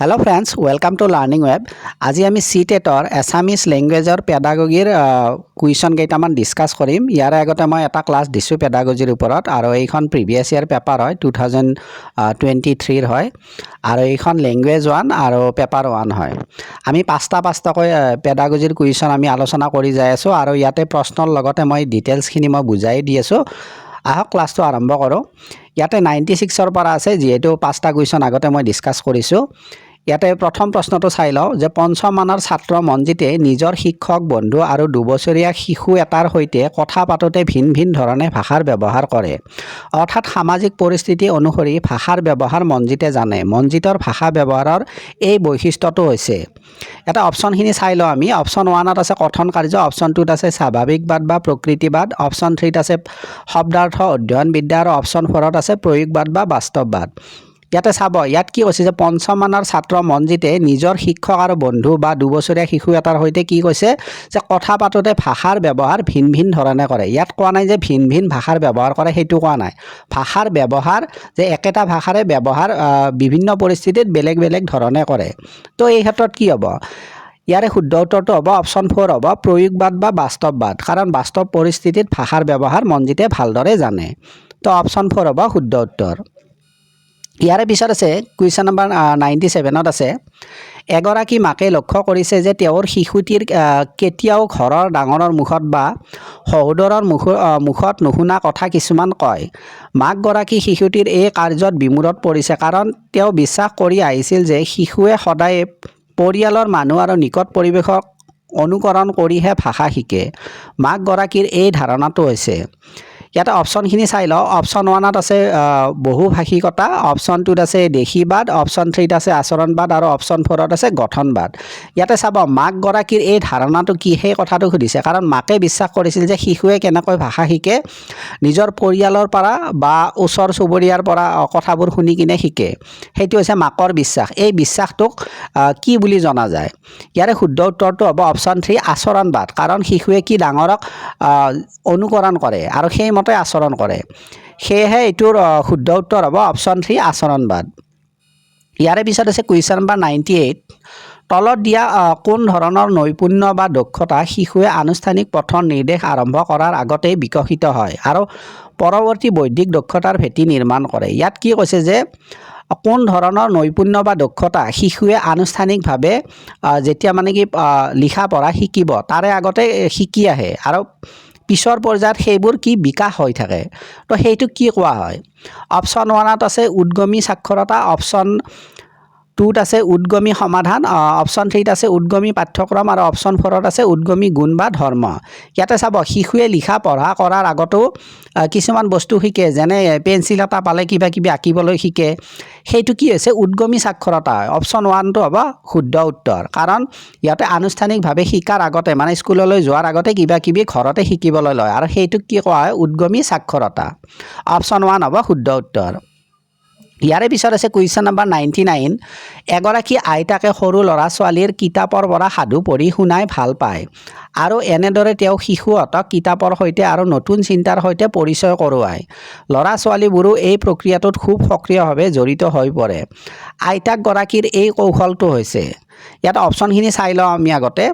Hello' friends, welcome to learning web. আজি আমি CTETৰ Assamese লেংগুৱেজৰ পেডাগগীৰ question কেইটামান ডিছকাছ কৰিম। ইয়াৰ আগতে মই এটা ক্লাছ দিছোঁ পেডাগগীৰ ওপৰত, আৰু এইখন প্ৰিভিয়াছ ইয়াৰ পেপাৰ হয়, 2023 হয়, আৰু এইখন লেংগুৱেজ 1 আৰু পেপাৰ 1 হয়। আমি পাঁচটাকৈ পেডাগগীৰ কুৱেশ্যন আমি আলোচনা কৰি যাই আছোঁ, আৰু ইয়াতে প্ৰশ্নৰ লগতে মই ডিটেইলছখিনি মই বুজাই দি আছোঁ। আহক ক্লাছটো আৰম্ভ কৰোঁ। ইয়াতে 96ৰ পৰা আছে, যিহেতু পাঁচটা কুৱেশ্যন আগতে মই ডিছকাছ কৰিছোঁ। ইয়াতে প্ৰথম প্ৰশ্নটো চাই লওঁ যে পঞ্চম মানৰ ছাত্ৰ মনজিতে নিজৰ শিক্ষক বন্ধু আৰু দুবছৰীয়া শিশু এটাৰ সৈতে কথা পাতোঁতে ভিন ভিন ধৰণে ভাষাৰ ব্যৱহাৰ কৰে। অৰ্থাৎ সামাজিক পৰিস্থিতি অনুসৰি ভাষাৰ ব্যৱহাৰ মনজিতে জানে। মনজিতৰ ভাষা ব্যৱহাৰৰ এই বৈশিষ্ট্যটো হৈছে, এটা অপশ্যনখিনি চাই লওঁ আমি। অপশ্যন 1ত আছে কথন কাৰ্য, অপশ্যন 2ত আছে স্বাভাৱিকবাদ বা প্ৰকৃতিবাদ, অপশ্যন 3ত আছে শব্দাৰ্থ অধ্যয়ন বিদ্যা, আৰু অপশ্যন 4ত আছে প্ৰয়োগবাদ বা বাস্তৱবাদ। ইয়াতে চাব, ইয়াত কি কৈছে যে পঞ্চম মানৰ ছাত্ৰ মনজিতে নিজৰ শিক্ষক আৰু বন্ধু বা দুবছৰীয়া শিশু এটাৰ সৈতে কি কৈছে যে কথা পাতোঁতে ভাষাৰ ব্যৱহাৰ ভিন ভিন ধৰণে কৰে। ইয়াত কোৱা নাই যে ভিন ভিন ভাষাৰ ব্যৱহাৰ কৰে, সেইটো কোৱা নাই। ভাষাৰ ব্যৱহাৰ যে একেটা ভাষাৰে ব্যৱহাৰ বিভিন্ন পৰিস্থিতিত বেলেগ বেলেগ ধৰণে কৰে। তো এই ক্ষেত্ৰত কি হ'ব? ইয়াৰে শুদ্ধ উত্তৰটো হ'ব অপশ্যন 4 হ'ব প্ৰয়োগবাদ বা বাস্তৱবাদ, কাৰণ বাস্তৱ পৰিস্থিতিত ভাষাৰ ব্যৱহাৰ মনজিতে ভালদৰে জানে। তো অপশ্যন 4 হ'ব শুদ্ধ উত্তৰ। ইয়াৰে পিছত আছে কুৱেশ্যন নম্বৰ 97ত আছে, এগৰাকী মাকে লক্ষ্য কৰিছে যে তেওঁৰ শিশুটিৰ কেতিয়াও ঘৰৰ ডাঙৰৰ মুখত বা সহোদৰৰ মুখত নুশুনা কথা কিছুমান কয়। মাকগৰাকী শিশুটিৰ এই কাৰ্যত বিমোৰত পৰিছে, কাৰণ তেওঁ বিশ্বাস কৰি আহিছিল যে শিশুৱে সদায় পৰিয়ালৰ মানুহ আৰু নিকট পৰিৱেশক অনুকৰণ কৰিহে ভাষা শিকে। মাকগৰাকীৰ এই ধাৰণাটো হৈছে, ইয়াতে অপশ্যনখিনি চাই লওঁ। অপশ্যন 1ত আছে বহুভাষিকতা, অপশ্যন 2ত আছে দেশীবাদ, অপশ্যন 3ত আছে আচৰণবাদ, আৰু অপশ্যন 4ত আছে গঠনবাদ। ইয়াতে চাব, মাকগৰাকীৰ এই ধাৰণাটো কি, সেই কথাটো সুধিছে। কাৰণ মাকে বিশ্বাস কৰিছিল যে শিশুৱে কেনেকৈ ভাষা শিকে, নিজৰ পৰিয়ালৰ পৰা বা ওচৰ চুবুৰীয়াৰ পৰা কথাবোৰ শুনি কিনে শিকে। সেইটো হৈছে মাকৰ বিশ্বাস। এই বিশ্বাসটোক কি বুলি জনা যায়? ইয়াৰে শুদ্ধ উত্তৰটো হ'ব অপশ্যন 3 আচৰণবাদ, কাৰণ শিশুৱে কি ডাঙৰক অনুকৰণ কৰে আৰু সেইমতে আচৰণ কৰে। সেয়েহে এইটোৰ শুদ্ধ উত্তৰ হ'ব অপশ্যন 3 আচৰণবাদ। ইয়াৰে পিছত আছে কুৱেশ্যন নম্বৰ 98, তলত দিয়া কোন ধৰণৰ নৈপুণ্য বা দক্ষতা শিশুৱে আনুষ্ঠানিক পঠন নিৰ্দেশ আৰম্ভ কৰাৰ আগতেই বিকশিত হয় আৰু পৰৱৰ্তী বৌদ্ধিক দক্ষতাৰ ভেটি নিৰ্মাণ কৰে। ইয়াত কি কৈছে যে কোন ধৰণৰ নৈপুণ্য বা দক্ষতা শিশুৱে আনুষ্ঠানিকভাৱে যেতিয়া মানে কি লিখা পঢ়া শিকিব, তাৰে আগতে শিকি আহে আৰু পিছৰ পৰ্যায়ত সেইবোৰ কি বিকাশ হৈ থাকে। তো সেইটো কি কোৱা হয়? অপশ্যন 1ত আছে উদ্গমী সাক্ষৰতা, অপশ্যন 2ত আছে উদ্গমী সমাধান, অপশ্যন 3ত আছে উদ্গমী পাঠ্যক্ৰম, আৰু অপশ্যন 4ত আছে উদ্গমী গুণ বা ধৰ্ম। ইয়াতে চাব, শিশুৱে লিখা পঢ়া কৰাৰ আগতো কিছুমান বস্তু শিকে, যেনে পেঞ্চিল এটা পালে কিবা কিবি আঁকিবলৈ শিকে। সেইটো কি হৈছে? উদ্গমী সাক্ষৰতা হয়। অপশ্যন 1টো হ'ব শুদ্ধ উত্তৰ, কাৰণ ইয়াতে আনুষ্ঠানিকভাৱে শিকাৰ আগতে, মানে স্কুললৈ যোৱাৰ আগতে কিবা কিবি ঘৰতে শিকিবলৈ লয়, আৰু সেইটোক কি কোৱা হয়? উদ্গমী সাক্ষৰতা। অপশ্যন 1 হ'ব শুদ্ধ উত্তৰ। ইয়াৰে পিছত আছে কুৱেশ্যন নম্বৰ 99, এগৰাকী আইতাকে সৰু ল'ৰা ছোৱালীৰ কিতাপৰ পৰা সাধু পঢ়ি শুনাই ভাল পায়, আৰু এনেদৰে তেওঁ শিশুহঁতক কিতাপৰ সৈতে আৰু নতুন চিন্তাৰ সৈতে পৰিচয় কৰোৱায়। ল'ৰা ছোৱালীবোৰো এই প্ৰক্ৰিয়াটোত খুব সক্ৰিয়ভাৱে জড়িত হৈ পৰে। আইতাকগৰাকীৰ এই কৌশলটো হৈছে, ইয়াত অপশ্যনখিনি চাই লওঁ আমি আগতে।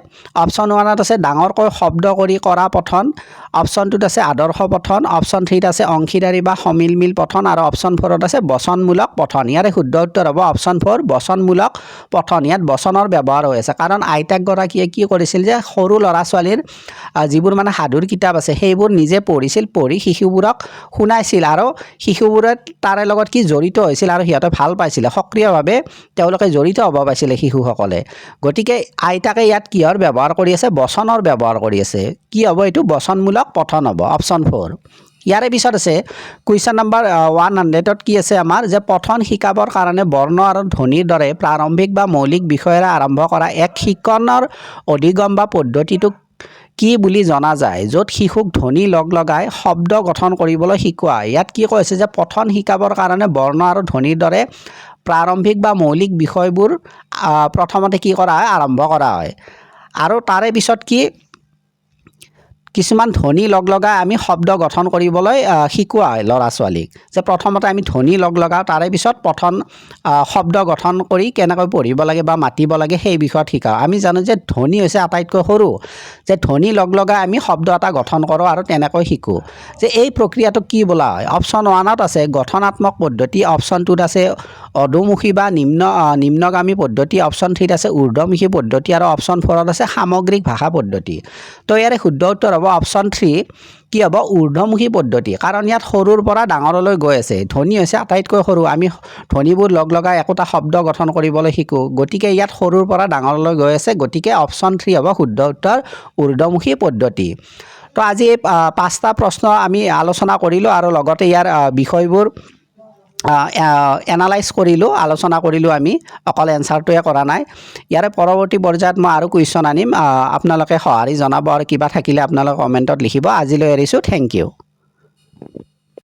অপশ্যন 1ত আছে ডাঙৰকৈ শব্দ কৰি কৰা পঠন, অপশ্যন 2ত আছে আদৰ্শ পঠন, অপশ্যন 3ত আছে অংশীদাৰী বা সমিলমিল পঠন, আৰু অপশ্যন 4ত আছে বচনমূলক পঠন। ইয়াৰে শুদ্ধ উত্তৰ হ'ব অপশ্যন 4 বচনমূলক পঠন। ইয়াত বচনৰ ব্যৱহাৰ হৈ আছে, কাৰণ আইতাকগৰাকীয়ে কি কৰিছিল যে সৰু ল'ৰা ছোৱালীৰ যিবোৰ মানে সাধুৰ কিতাপ আছে সেইবোৰ নিজে পঢ়িছিল, পঢ়ি শিশুবোৰক শুনাইছিল, আৰু শিশুবোৰে তাৰে লগত কি জড়িত হৈছিল, আৰু সিহঁতে ভাল পাইছিলে, সক্ৰিয়ভাৱে তেওঁলোকে জড়িত হ'ব পাইছিলে শিশুসকলে। গতিকে আইতাকে ইয়াত কিহৰ ব্যৱহাৰ কৰি আছে? বচনৰ ব্যৱহাৰ কৰি আছে। কি হ'ব এইটো? বচনমূলক পঠন হ'ব, অপশ্যন 4। ইয়াৰে পিছত আছে কুৱেশ্যন নম্বৰ 100ত কি আছে আমাৰ, যে পঠন শিকাবৰ কাৰণে বৰ্ণ আৰু ধ্বনিৰ দৰে প্ৰাৰম্ভিক বা মৌলিক বিষয়েৰে আৰম্ভ কৰা এক শিক্ষণৰ অধিগম বা পদ্ধতিটোক কি বুলি জনা যায়, য'ত শিশুক ধ্বনি লগাই শব্দ গঠন কৰিবলৈ শিকোৱা হয়। ইয়াত কি কৈছে যে পঠন শিকাবৰ কাৰণে বৰ্ণ আৰু ধ্বনিৰ দৰে প্ৰাৰম্ভিক বা মৌলিক বিষয়বোৰ প্ৰথমতে কি কৰা হয়? আৰম্ভ কৰা হয়, আৰু তাৰে পিছত কি কিছুমান ধ্বনি লগাই আমি শব্দ গঠন কৰিবলৈ শিকোৱা হয় ল'ৰা ছোৱালীক যে প্ৰথমতে আমি ধ্বনি লগাওঁ তাৰে পিছত প্ৰথম শব্দ গঠন কৰি কেনেকৈ পঢ়িব লাগে বা মাতিব লাগে সেই বিষয়ত শিকাওঁ আমি জানো যে ধ্বনি হৈছে আটাইতকৈ সৰু যে ধ্বনি লগাই আমি শব্দ এটা গঠন কৰোঁ আৰু তেনেকৈ শিকোঁ যে এই প্ৰক্ৰিয়াটো কি বোলা হয় অপশ্যন 1ত আছে গঠনাত্মক পদ্ধতি অপশ্যন 2ত আছে অধোমুখী বা নিম্নগামী পদ্ধতি অপশ্যন 3ত আছে ঊৰ্ধ্বমুখী পদ্ধতি আৰু অপশ্যন 4ত আছে সামগ্ৰিক ভাষা পদ্ধতি তো ইয়াৰে শুদ্ধ উত্তৰ হ'ব অপশ্যন 3 কি হ'ব ঊৰ্ধ্বমুখী পদ্ধতি কাৰণ ইয়াত সৰুৰ পৰা ডাঙৰলৈ গৈ আছে ধ্বনি হৈছে আটাইতকৈ সৰু আমি ধ্বনিবোৰ লগাই একোটা শব্দ গঠন কৰিবলৈ শিকোঁ গতিকে ইয়াত সৰুৰ পৰা ডাঙৰলৈ গৈ আছে গতিকে অপশ্যন 3 হ'ব শুদ্ধ উত্তৰ ঊৰ্ধ্বমুখী পদ্ধতি তো আজি 5টা প্ৰশ্ন আমি আলোচনা কৰিলোঁ আৰু লগতে ইয়াৰ বিষয়বোৰ এনালাইজ কৰিলোঁ আলোচনা কৰিলোঁ আমি অকল এনচাৰটোৱে কৰা নাই ইয়াৰে পৰৱৰ্তী পৰ্যায়ত মই আৰু কুৱেশ্যন আনিম আপোনালোকে সঁহাৰি জনাব আৰু কিবা থাকিলে আপোনালোকে কমেণ্টত লিখিব আজিলৈ এৰিছোঁ থেংক ইউ